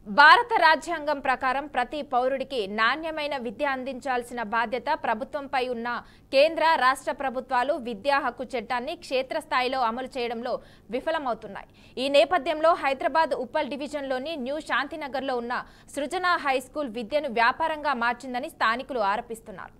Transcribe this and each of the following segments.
భారత రాజ్యాంగం ప్రకారం ప్రతి పౌరుడికి నాణ్యమైన విద్య అందించాల్సిన బాధ్యత ప్రభుత్వంపై ఉన్న కేంద్ర రాష్ట్ర ప్రభుత్వాలు విద్యా హక్కు చట్టాన్ని క్షేత్రస్థాయిలో అమలు చేయడంలో విఫలమవుతున్నాయి. ఈ నేపథ్యంలో హైదరాబాద్ ఉప్పల్ డివిజన్లోని న్యూ శాంతినగర్లో ఉన్న సృజన హై స్కూల్ విద్యను వ్యాపారంగా మార్చిందని స్థానికులు ఆరోపిస్తున్నారు.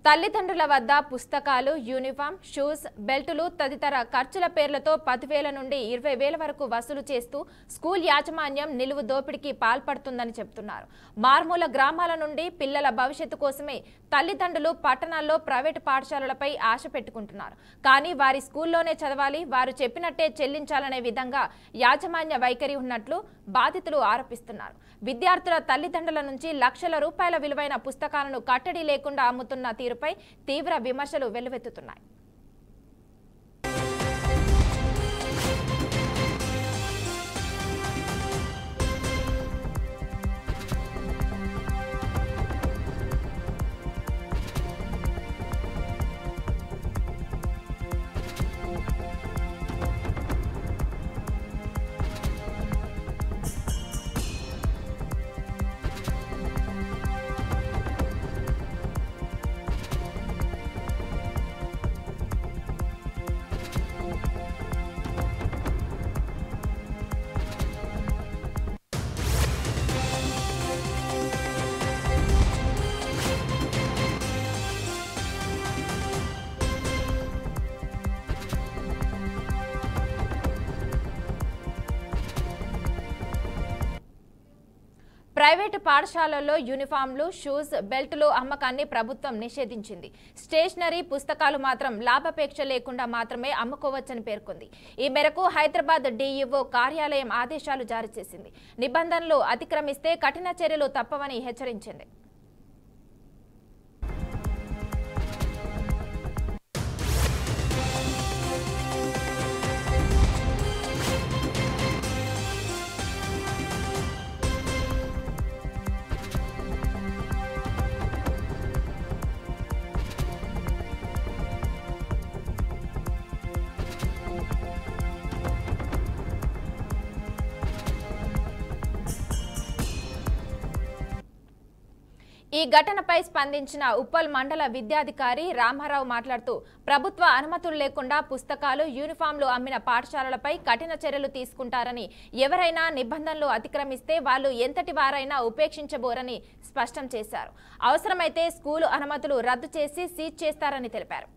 తల్లిదండ్రుల వద్ద పుస్తకాలు, యూనిఫామ్, షూస్, బెల్టులు తదితర ఖర్చుల పేర్లతో 10,000 నుండి 20,000 వరకు వసూలు చేస్తూ స్కూల్ యాజమాన్యం నిలువు దోపిడీకి పాల్పడుతుందని చెబుతున్నారు. మార్మూల గ్రామాల నుండి పిల్లల భవిష్యత్తు కోసమే తల్లిదండ్రులు పట్టణాల్లో ప్రైవేటు పాఠశాలలపై ఆశ పెట్టుకుంటున్నారు. కానీ వారి స్కూల్లోనే చదవాలి, వారు చెప్పినట్టే చెల్లించాలనే విధంగా యాజమాన్య వైఖరి ఉన్నట్లు బాధితులు ఆరోపిస్తున్నారు. విద్యార్థుల తల్లిదండ్రుల నుంచి లక్షల రూపాయల విలువైన పుస్తకాలను కట్టడి లేకుండా అమ్ముతున్న తీరుపై తీవ్ర విమర్శలు వెల్లువెత్తుతున్నాయి. ప్రైవేటు పాఠశాలల్లో యూనిఫామ్లు, షూస్, బెల్టులు అమ్మకాన్ని ప్రభుత్వం నిషేధించింది. స్టేషనరీ, పుస్తకాలు మాత్రం లాభాపేక్ష లేకుండా మాత్రమే అమ్ముకోవచ్చని పేర్కొంది. ఈ మేరకు హైదరాబాద్ డీఈఓ కార్యాలయం ఆదేశాలు జారీ చేసింది. నిబంధనలు అతిక్రమిస్తే కఠిన చర్యలు తప్పవని హెచ్చరించింది. ఈ ఘటనపై స్పందించిన ఉప్పల్ మండల విద్యాధికారి రామారావు మాట్లాడుతూ ప్రభుత్వ అనుమతులు లేకుండా పుస్తకాలు, యూనిఫామ్లు అమ్మిన పాఠశాలలపై కఠిన చర్యలు తీసుకుంటారని, ఎవరైనా నిబంధనలు అతిక్రమిస్తే వాళ్ళు ఎంతటి వారైనా ఉపేక్షించబోరని స్పష్టం చేశారు. అవసరమైతే స్కూలు అనుమతులు రద్దు చేసి సీజ్ చేస్తారని తెలిపారు.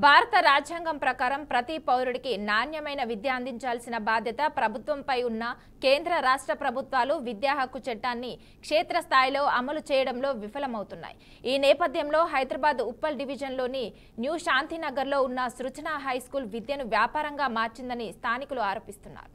భారత రాజ్యాంగం ప్రకారం ప్రతి పౌరుడికి నాణ్యమైన విద్య అందించాల్సిన బాధ్యత ప్రభుత్వంపై ఉన్న కేంద్ర రాష్ట్ర ప్రభుత్వాలు విద్యా హక్కు చట్టాన్ని క్షేత్రస్థాయిలో అమలు చేయడంలో విఫలమవుతున్నాయి. ఈ నేపథ్యంలో హైదరాబాద్ ఉప్పల్ డివిజన్లోని న్యూ శాంతినగర్లో ఉన్న సృజన హై స్కూల్ విద్యను వ్యాపారంగా మార్చిందని స్థానికులు ఆరోపిస్తున్నారు.